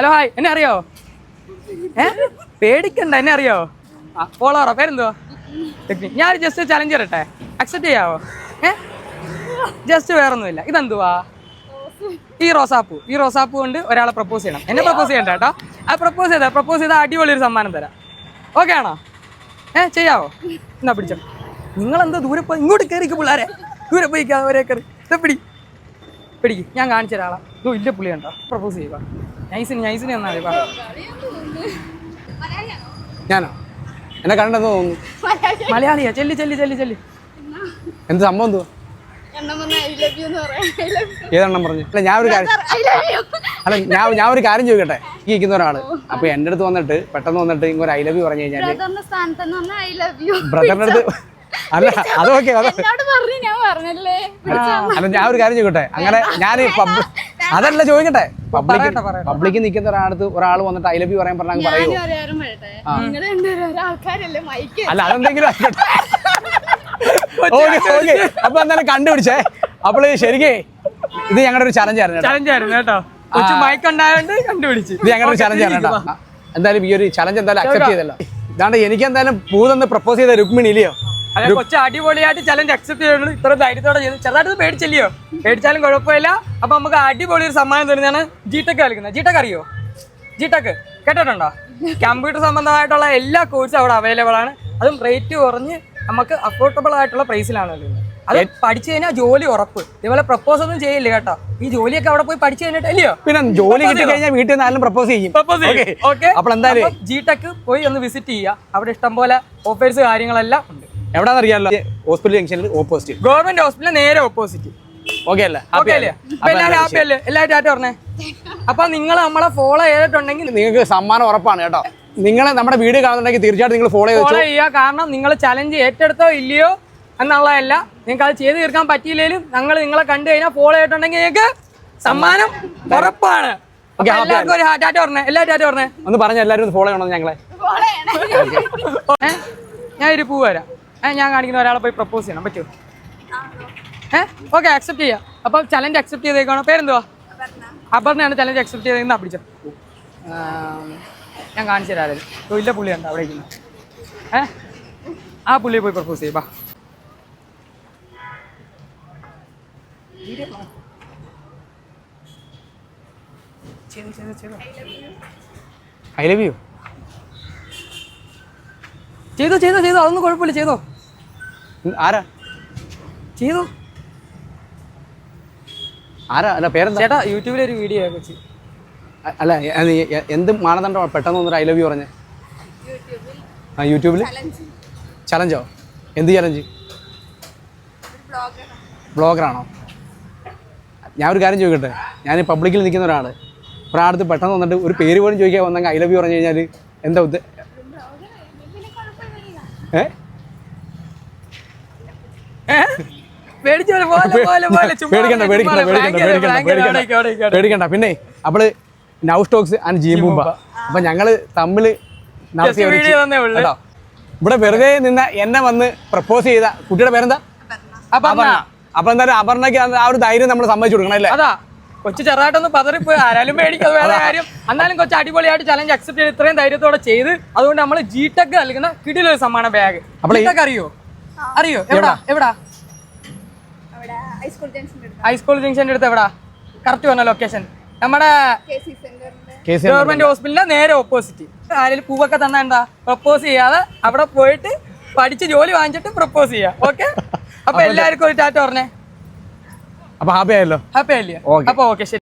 Hello hi, എന്നെ അറിയോ? പേടിക്കണ്ട, എന്നെ അറിയോ? ഫോളോറോ? പേരെന്തുവാ? ഞാൻ ജസ്റ്റ് ചലഞ്ച് തരട്ടെ, അക്സെപ്റ്റ് ചെയ്യാവോ? ജസ്റ്റ് വേറൊന്നുമില്ല. ഇതെന്തുവാ? ഈ റോസാപ്പൂ കൊണ്ട് ഒരാളെ പ്രപ്പോസ് ചെയ്യണം. എന്നെ പ്രപ്പോസ് ചെയ്യണ്ട കേട്ടോ. അത് പ്രപ്പോസ് ചെയ്താൽ അടിപൊളി ഒരു സമ്മാനം തരാം. ഓക്കെ ആണോ? ചെയ്യാവോ? എന്നാ പിടിച്ചോ. നിങ്ങളെന്താ ദൂരെ പോയി? ഇങ്ങോട്ട് കയറിക്ക് പിള്ളേരെ, ദൂരെ പോയിക്കാതെ ഒരേ കയറി. പിടിക്ക്, ഞാൻ കാണിച്ച ഒരാളാ. ഇല്ല പുള്ളി കണ്ടോ? പ്രപ്പോസ് ചെയ്യുക. നൈസിന് വന്നാൽ മതി. ഞാനോ? എന്നെ കണ്ടെന്ന് തോന്നുന്നു. മലയാളിയാ? ചെല്ലി എന്ത് സംഭവം എന്തുവാ? ഏതെണ്ണം പറഞ്ഞു? അല്ല ഞാൻ ഒരു കാര്യം ചോദിക്കട്ടെ. ഈ ഇരിക്കുന്ന ഒരാള് അപ്പൊ എന്റെ അടുത്ത് വന്നിട്ട് പെട്ടെന്ന് വന്നിട്ട് ഇങ്ങനെ ഐ ലവ് യു പറഞ്ഞു കഴിഞ്ഞാല് ബ്രദറിന്റെ അടുത്ത് അല്ല അതൊക്കെ അല്ല, ഞാൻ ഒരു കാര്യം ചോദിക്കട്ടെ. അങ്ങനെ ഞാൻ അതല്ല ചോദിക്കട്ടെ, പബ്ലിക്കിൽ നിൽക്കുന്ന ഒരാൾ വന്നിട്ട് ഐ ലവ് യു പറയാൻ പറഞ്ഞാൽ പറയുമോ? അല്ല അതെന്തെങ്കിലും അപ്പൊ എന്തായാലും കണ്ടുപിടിച്ചേ. അപ്പോൾ ശരിക്കേ ഇത് ഞങ്ങളുടെ ഒരു ചലഞ്ച് ആയിരുന്നു കേട്ടോ. കണ്ടുപിടിച്ചു. ഇത് ഞങ്ങളുടെ ഒരു ചലഞ്ച് ആണ് കേട്ടോ. എന്തായാലും ഈ ഒരു ചലഞ്ച് എന്തായാലും അക്സെപ്റ്റ് ചെയ്തല്ലോ. ഇതാണ്ട് എനിക്ക് എന്തായാലും പൂതെന്ന് പ്രപ്പോസ് ചെയ്ത രുക്മിണി ഇല്ലയോ? കൊച്ചു അടിപൊളിയായിട്ട് ചലഞ്ച് അക്സെപ്റ്റ് ചെയ്യുള്ളൂ. ഇത്ര ധൈര്യത്തോടെ ചെയ്തു. ചെറുതായിട്ട് പേടിച്ചില്ലയോ? പേടിച്ചാലും കുഴപ്പമില്ല. അപ്പൊ നമുക്ക് അടിപൊളി ഒരു സമ്മാനം തരുന്നതാണ് ജിടെക് കളിക്കുന്നത്. ജിടെക് അറിയോ? ജിടെക് കേട്ടിട്ടുണ്ടോ? കമ്പ്യൂട്ടർ സംബന്ധമായിട്ടുള്ള എല്ലാ കോഴ്സും അവിടെ അവൈലബിൾ ആണ്. അതും റേറ്റ് കുറഞ്ഞ് നമുക്ക് അഫോർഡബിൾ ആയിട്ടുള്ള പ്രൈസിലാണ് വരുന്നത്. അത് പഠിച്ചു കഴിഞ്ഞാൽ ജോലി ഉറപ്പ്. ഇതുപോലെ പ്രപ്പോസ് ഒന്നും ചെയ്യില്ല കേട്ടോ. ഈ ജോലിയൊക്കെ അവിടെ പോയി പഠിച്ചു കഴിഞ്ഞിട്ടല്ലയോ? പിന്നെ ജോലി കിട്ടി കഴിഞ്ഞാൽ വീട്ടിൽ നിന്നാലും പ്രപ്പോസ് ചെയ്യും. അപ്പോൾ എന്തായാലും ജിടെക് പോയി ഒന്ന് വിസിറ്റ് ചെയ്യുക. അവിടെ ഇഷ്ടംപോലെ ഓഫേഴ്സ് കാര്യങ്ങളെല്ലാം ഉണ്ട്. എവിടെയാണെന്ന് അറിയാമല്ലോ? ഹോസ്പിറ്റൽ ജംഗ്ഷനിൽ ഓപ്പോസിറ്റ്, ഗവൺമെന്റ് ഹോസ്പിറ്റലിന് നേരെ ഓപ്പോസിറ്റ്. ഓക്കെ അല്ലേ? എല്ലാവരും ഹാപ്പി അല്ലേ? എല്ലാവരും ടാറ്റ പറഞ്ഞേ. അപ്പൊ നിങ്ങൾ നമ്മളെ ഫോളോ ചെയ്തിട്ടുണ്ടെങ്കിൽ നിങ്ങൾക്ക് സമ്മാനം ഉറപ്പാണ് കേട്ടോ. നിങ്ങൾ നമ്മുടെ വീഡിയോ കാണുന്നുണ്ടെങ്കിൽ തീർച്ചയായിട്ടും നിങ്ങൾ ഫോളോ ചെയ്യുക. കാരണം നിങ്ങൾ ചലഞ്ച് ഏറ്റെടുത്തോ ഇല്ലയോ എന്നുള്ളതല്ല, നിങ്ങൾക്ക് അത് ചെയ്ത് തീർക്കാൻ പറ്റിയില്ലെങ്കിലും ഞങ്ങൾ നിങ്ങളെ കണ്ടു കഴിഞ്ഞാൽ ഫോളോ ചെയ്തിട്ടുണ്ടെങ്കിൽ നിങ്ങൾക്ക് സമ്മാനം ഉറപ്പാണ്. എല്ലാവർക്കും ഒരു ടാറ്റ പറഞ്ഞേ. എല്ലാവരും ടാറ്റ പറഞ്ഞേ. ഒന്ന് പറഞ്ഞ എല്ലാവരും ഫോളോ ചെയ്യണം ഞങ്ങളെ. ഞാൻ ഒരു പൂ വരാം. ഞാൻ കാണിക്കുന്ന ഒരാളെ പോയി പ്രപ്പോസ് ചെയ്യണം. പറ്റുമോ? ഓക്കെ, അക്സെപ്റ്റ് ചെയ്യാം. അപ്പം ചലഞ്ച് അക്സെപ്റ്റ് ചെയ്തേക്കാണോ? പേരെന്തുവാ? അപർണയാണ് ചലഞ്ച് അക്സെപ്റ്റ് ചെയ്തേക്കുന്ന. പിടിച്ചോ, ഞാൻ കാണിച്ചു തരാം. ഇല്ല പുള്ളി ഉണ്ട് അവിടെ ഇരിക്കുന്നത്. ആ പുള്ളിയെ പോയി പ്രപ്പോസ് ചെയ്യും. ഐ ലവ് യു ചെയ്തോ. അതൊന്നും കുഴപ്പമില്ല, ചെയ്തോ. ആരാ ചെയ്തോ? ആരാ? അല്ല പേരെന്താ? ചേട്ടാ യൂട്യൂബിലൊരു വീഡിയോ വെച്ച്. അല്ല എന്ത് മാനദണ്ഡമാണ് പെട്ടെന്ന് വന്നൊരു ഐ ലവ് യു പറഞ്ഞേ? യൂട്യൂബിൽ ചലഞ്ചോ? എന്ത് ചലഞ്ച്? ബ്ലോഗറാണോ? ഞാൻ ഒരു കാര്യം ചോദിക്കട്ടെ. ഞാൻ പബ്ലിക്കിൽ നിൽക്കുന്ന ഒരാളടുത്ത് പെട്ടെന്ന് വന്നിട്ട് ഒരു പേര് പോലും ചോദിക്കാൻ വന്നെങ്കിൽ ഐ ലവ് യു പറഞ്ഞു കഴിഞ്ഞാൽ എന്താ പേടിക്കണ്ട. പിന്നെ അവള് നൗ സ്റ്റോക്സ് ആൻഡ് ജീംബൂമ്പ. അപ്പൊ ഞങ്ങള് തമ്മില് കേട്ടോ. ഇവിടെ വെറുതെ നിന്ന് എന്നെ വന്ന് പ്രപ്പോസ് ചെയ്ത കുട്ടിയുടെ പേരെന്താ? അപർണ. അപ്പൊ എന്തായാലും അപർണയ്ക്ക് ആ ഒരു ധൈര്യം നമ്മൾ സമ്മതിച്ചു കൊടുക്കണം അല്ലേ? അതാ കൊച്ചു ചെറുതായിട്ടൊന്ന് പതറിപ്പോയി. ആരാലും പേടിക്കാതെ വേറെ കാര്യം. എന്നാലും കൊച്ചു അടിപൊളിയായിട്ട് ചലഞ്ച് അക്സെപ്റ്റ് ചെയ്ത് ഇത്രയും ധൈര്യത്തോടെ ചെയ്ത് അതുകൊണ്ട് നമ്മൾ ജിടെക് നൽകുന്ന കിടിലൊരു സമ്മാന ബാഗ്. ജിടെക് അറിയോ? എവിടാ? ഹൈസ്കൂൾ ജംഗ്ഷന്റെ അടുത്ത്. എവിടാ കറക്റ്റ് പറഞ്ഞ ലൊക്കേഷൻ? നമ്മുടെ ഗവൺമെന്റ് ഹോസ്പിറ്റലിന്റെ നേരെ ഓപ്പോസിറ്റ്. ആരെങ്കിലും പൂവൊക്കെ തന്നാ എന്താ പ്രപ്പോസ് ചെയ്യാതെ അവിടെ പോയിട്ട് പഠിച്ച് ജോലി വാങ്ങിച്ചിട്ട് പ്രപ്പോസ് ചെയ്യാം. ഓക്കെ, അപ്പൊ എല്ലാവർക്കും ഒരു ടാറ്റ പറഞ്ഞേ. അപ്പൊ ഹാപ്പി ആയല്ലോ? ഹാപ്പി ആയില്ലേ? അപ്പൊ ഓക്കെ, ശരി.